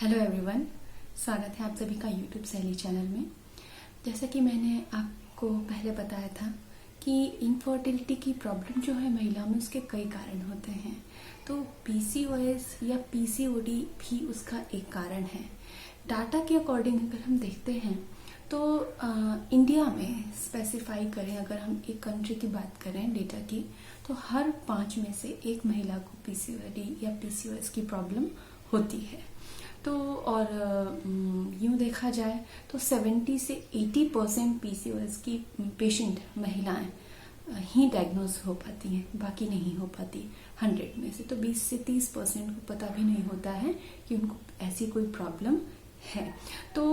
Hello everyone, स्वागत है आप सभी का यूट्यूब सहेली चैनल में। जैसा कि मैंने आपको पहले बताया था कि इनफर्टिलिटी की प्रॉब्लम जो है महिलाओं में, उसके कई कारण होते हैं। तो पीसीओएस या पीसीओडी भी उसका एक कारण है। डाटा के अकॉर्डिंग अगर हम देखते हैं तो इंडिया में स्पेसिफाई करें, अगर हम एक कंट्री की बात करें डेटा की, तो हर 5 में से एक महिला को पीसीओडी या पीसीओएस की प्रॉब्लम होती है। तो और यूं देखा जाए तो 70 से 80% पीसीओएस की पेशेंट महिलाएं ही डायग्नोज हो पाती हैं, बाकी नहीं हो पाती 100 में से। तो 20 से 30% को पता भी नहीं होता है कि उनको ऐसी कोई प्रॉब्लम है। तो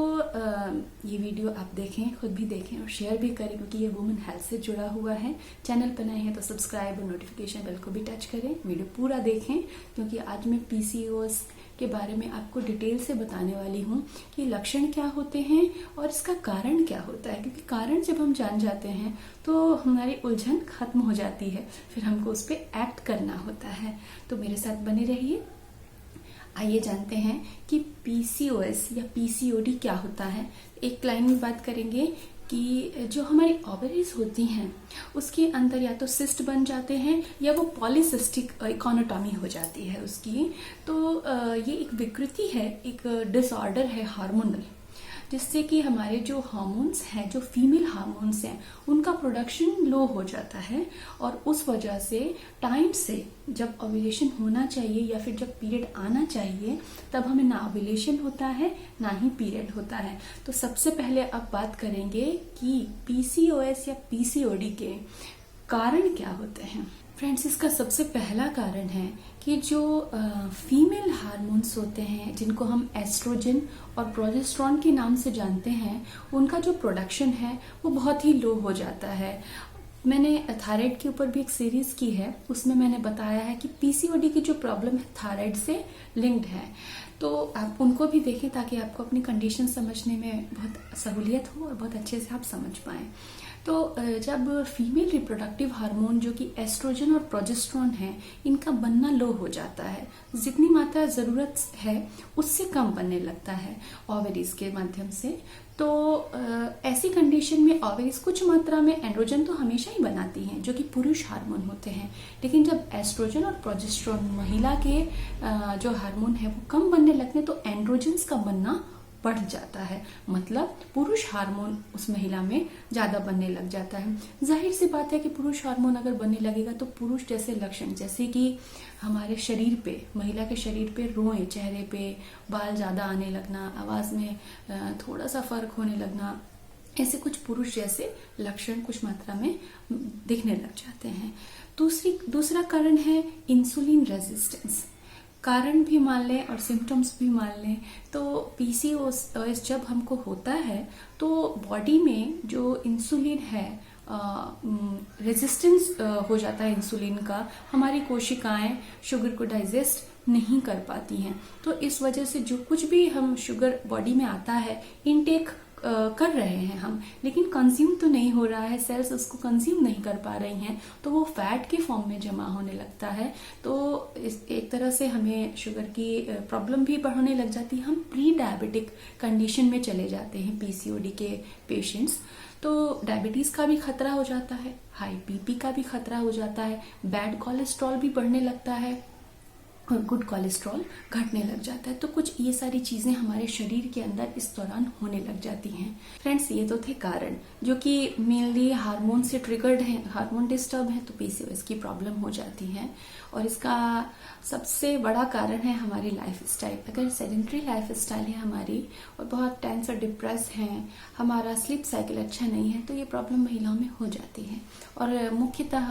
ये वीडियो आप देखें, खुद भी देखें और शेयर भी करें, क्योंकि ये वुमेन हेल्थ से जुड़ा हुआ है। चैनल पर नए हैं तो सब्सक्राइब और नोटिफिकेशन बेल को भी टच करें। वीडियो पूरा देखें, क्योंकि आज मैं पीसीओएस के बारे में आपको डिटेल से बताने वाली हूँ कि लक्षण क्या होते हैं और इसका कारण क्या होता है। क्योंकि कारण जब हम जान जाते हैं तो हमारी उलझन खत्म हो जाती है, फिर हमको उस पर एक्ट करना होता है। तो मेरे साथ बने रहिए। आइए जानते हैं कि पीसीओएस या पीसीओडी क्या होता है। एक लाइन में बात करेंगे कि जो हमारी ओवरीज होती हैं उसके अंदर या तो सिस्ट बन जाते हैं या वो पॉलीसिस्टिक इकोनोटॉमी हो जाती है उसकी। तो ये एक विकृति है, एक डिसऑर्डर है हार्मोनल, जिससे कि हमारे जो हार्मोन्स हैं, जो फीमेल हार्मोन्स हैं, उनका प्रोडक्शन लो हो जाता है। और उस वजह से टाइम से जब ओव्यूलेशन होना चाहिए या फिर जब पीरियड आना चाहिए, तब हमें ना ओव्यूलेशन होता है ना ही पीरियड होता है। तो सबसे पहले अब बात करेंगे कि पीसीओएस या पीसीओडी के कारण क्या होते हैं। फ्रेंड्स, इसका सबसे पहला कारण है कि जो फीमेल हार्मोन्स होते हैं, जिनको हम एस्ट्रोजन और प्रोजेस्टेरोन के नाम से जानते हैं, उनका जो प्रोडक्शन है वो बहुत ही लो हो जाता है। मैंने थायराइड के ऊपर भी एक सीरीज की है, उसमें मैंने बताया है कि पीसीओडी की जो प्रॉब्लम है थायराइड से लिंक्ड है। तो आप उनको भी देखें ताकि आपको अपनी कंडीशन समझने में बहुत सहूलियत हो और बहुत अच्छे से आप समझ पाएं। तो जब फीमेल रिप्रोडक्टिव हार्मोन जो कि एस्ट्रोजन और प्रोजेस्टेरोन है, इनका बनना लो हो जाता है, जितनी मात्रा जरूरत है उससे कम बनने लगता है ओवरीज के माध्यम से। तो ऐसी कंडीशन में ओवरीज कुछ मात्रा में एंड्रोजन तो हमेशा ही बनाती हैं, जो कि पुरुष हार्मोन होते हैं। लेकिन जब एस्ट्रोजन और प्रोजेस्टेरोन महिला के जो हार्मोन है वो कम बनने लगते हैं, तो एंड्रोजन्स का बनना बढ़ जाता है, मतलब पुरुष हार्मोन उस महिला में ज्यादा बनने लग जाता है। जाहिर सी बात है कि पुरुष हार्मोन अगर बनने लगेगा तो पुरुष जैसे लक्षण, जैसे कि हमारे शरीर पे, महिला के शरीर पे रोए, चेहरे पे बाल ज्यादा आने लगना, आवाज में थोड़ा सा फर्क होने लगना, ऐसे कुछ पुरुष जैसे लक्षण कुछ मात्रा में दिखने लग जाते हैं। दूसरा कारण है इंसुलिन रेजिस्टेंस। कारण भी मान लें और सिम्टम्स भी मान लें तो पीसीओएस जब हमको होता है तो बॉडी में जो इंसुलिन है रेजिस्टेंस हो जाता है इंसुलिन का। हमारी कोशिकाएं शुगर को डाइजेस्ट नहीं कर पाती हैं, तो इस वजह से जो कुछ भी हम शुगर बॉडी में आता है इनटेक कर रहे हैं हम, लेकिन कंज्यूम तो नहीं हो रहा है, सेल्स उसको कंज्यूम नहीं कर पा रही हैं, तो वो फैट के फॉर्म में जमा होने लगता है। तो एक तरह से हमें शुगर की प्रॉब्लम भी बढ़ने लग जाती है। हम प्री डायबिटिक कंडीशन में चले जाते हैं पीसीओडी के पेशेंट्स। तो डायबिटीज का भी खतरा हो जाता है, हाई बीपी का भी खतरा हो जाता है, बैड कोलेस्ट्रॉल भी बढ़ने लगता है और गुड कोलेस्ट्रॉल घटने लग जाता है। तो कुछ ये सारी चीजें हमारे शरीर के अंदर इस दौरान होने लग जाती हैं। फ्रेंड्स, ये तो थे कारण जो कि मेनली हार्मोन से ट्रिगर्ड हैं, हार्मोन डिस्टर्ब है तो पीसीओएस की प्रॉब्लम हो जाती है। और इसका सबसे बड़ा कारण है हमारी लाइफ स्टाइल। अगर सेडेंट्री लाइफ स्टाइल है हमारी और बहुत टेंस और डिप्रेस हैं, हमारा स्लीप साइकिल अच्छा नहीं है, तो ये प्रॉब्लम महिलाओं में हो जाती है। और मुख्यतः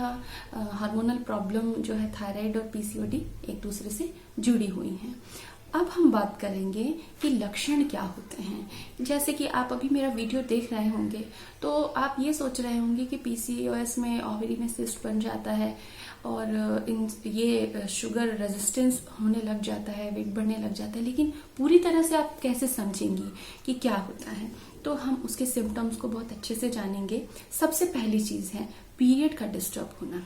हार्मोनल प्रॉब्लम जो है थायराइड और पीसीओडी एक दूसरे से जुड़ी हुई हैं। अब हम बात करेंगे कि लक्षण क्या होते हैं। जैसे कि आप अभी मेरा वीडियो देख रहे होंगे तो आप ये सोच रहे होंगे कि पीसीओएस में ओवरी में सिस्ट बन जाता है और ये शुगर रेजिस्टेंस होने लग जाता है, वेट बढ़ने लग जाता है, लेकिन पूरी तरह से आप कैसे समझेंगी कि क्या होता है। तो हम उसके सिम्टम्स को बहुत अच्छे से जानेंगे। सबसे पहली चीज है पीरियड का डिस्टर्ब होना।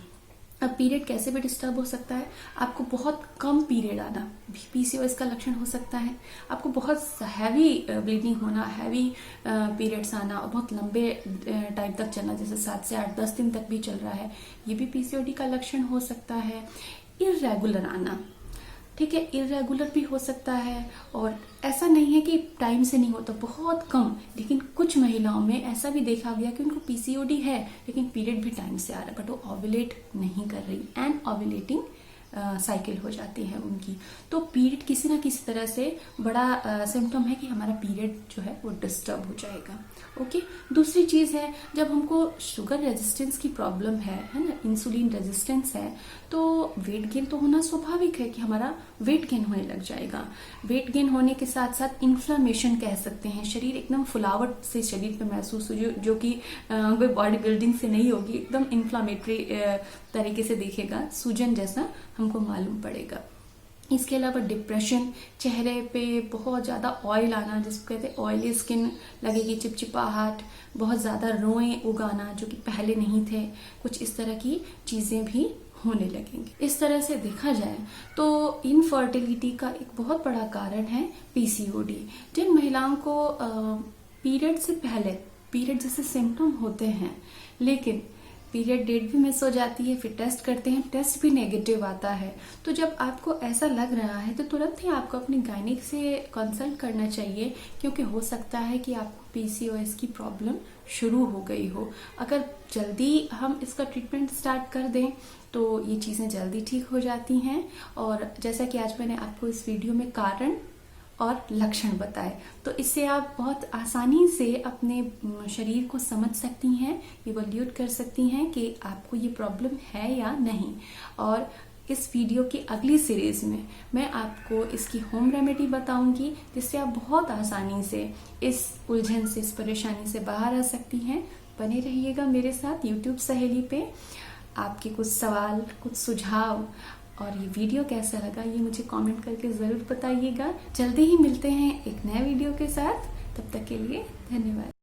अब पीरियड कैसे भी डिस्टर्ब हो सकता है। आपको बहुत कम पीरियड आना पीसीओएस का लक्षण हो सकता है। आपको बहुत हैवी ब्लीडिंग होना, हैवी पीरियड्स आना और बहुत लंबे टाइम तक चलना, जैसे 7 से 8 10 दिन तक भी चल रहा है, ये भी पीसीओडी का लक्षण हो सकता है। इर्रेगुलर आना, ठीक है, इरेगुलर भी हो सकता है। और ऐसा नहीं है कि टाइम से नहीं होता, बहुत कम, लेकिन कुछ महिलाओं में ऐसा भी देखा गया कि उनको पीसीओडी है लेकिन पीरियड भी टाइम से आ रहा है, बट वो ओव्यूलेट नहीं कर रही, एंड ओव्यूलेटिंग साइकिल हो जाती है उनकी। तो पीरियड किसी ना किसी तरह से बड़ा सिम्टम है कि हमारा पीरियड जो है वो डिस्टर्ब हो जाएगा। ओके, दूसरी चीज है, जब हमको शुगर रेजिस्टेंस की प्रॉब्लम है ना, इंसुलिन रेजिस्टेंस है, तो वेट गेन तो होना स्वाभाविक है कि हमारा वेट गेन होने लग जाएगा। वेट गेन होने के साथ साथ इन्फ्लामेशन कह सकते हैं, शरीर एकदम फुलावट से शरीर पे महसूस हो, जो कि कोई बॉडी बिल्डिंग से नहीं होगी, एकदम इन्फ्लामेटरी तरीके से दिखेगा, सूजन जैसा हमको मालूम पड़ेगा। इसके अलावा डिप्रेशन, चेहरे पे बहुत ज्यादा ऑयल आना, जिसको कहते हैं ऑयली स्किन लगेगी, चिपचिपाहट, बहुत ज्यादा रोए उगाना जो कि पहले नहीं थे, कुछ इस तरह की चीजें भी होने लगेंगे। इस तरह से देखा जाए तो इनफर्टिलिटी का एक बहुत बड़ा कारण है पीसीओडी। जिन महिलाओं को पीरियड से पहले पीरियड जैसे सिम्टम होते हैं, लेकिन पीरियड डेट भी मिस हो जाती है, फिर टेस्ट करते हैं, टेस्ट भी नेगेटिव आता है, तो जब आपको ऐसा लग रहा है तो तुरंत ही आपको अपनी गायनिक से कंसल्ट करना चाहिए, क्योंकि हो सकता है कि आपको पीसीओएस की प्रॉब्लम शुरू हो गई हो। अगर जल्दी हम इसका ट्रीटमेंट स्टार्ट कर दें तो ये चीजें जल्दी ठीक हो जाती हैं। और जैसा कि आज मैंने आपको इस वीडियो में कारण और लक्षण बताए, तो इससे आप बहुत आसानी से अपने शरीर को समझ सकती हैं, इवोल्यूट कर सकती हैं कि आपको ये प्रॉब्लम है या नहीं। और इस वीडियो की अगली सीरीज में मैं आपको इसकी होम रेमेडी बताऊंगी, जिससे आप बहुत आसानी से इस उलझन से, इस परेशानी से बाहर आ सकती हैं। बने रहिएगा मेरे साथ यूट्यूब सहेली पे। आपके कुछ सवाल, कुछ सुझाव और ये वीडियो कैसा लगा ये मुझे कमेंट करके जरूर बताइएगा। जल्दी ही मिलते हैं एक नए वीडियो के साथ, तब तक के लिए धन्यवाद।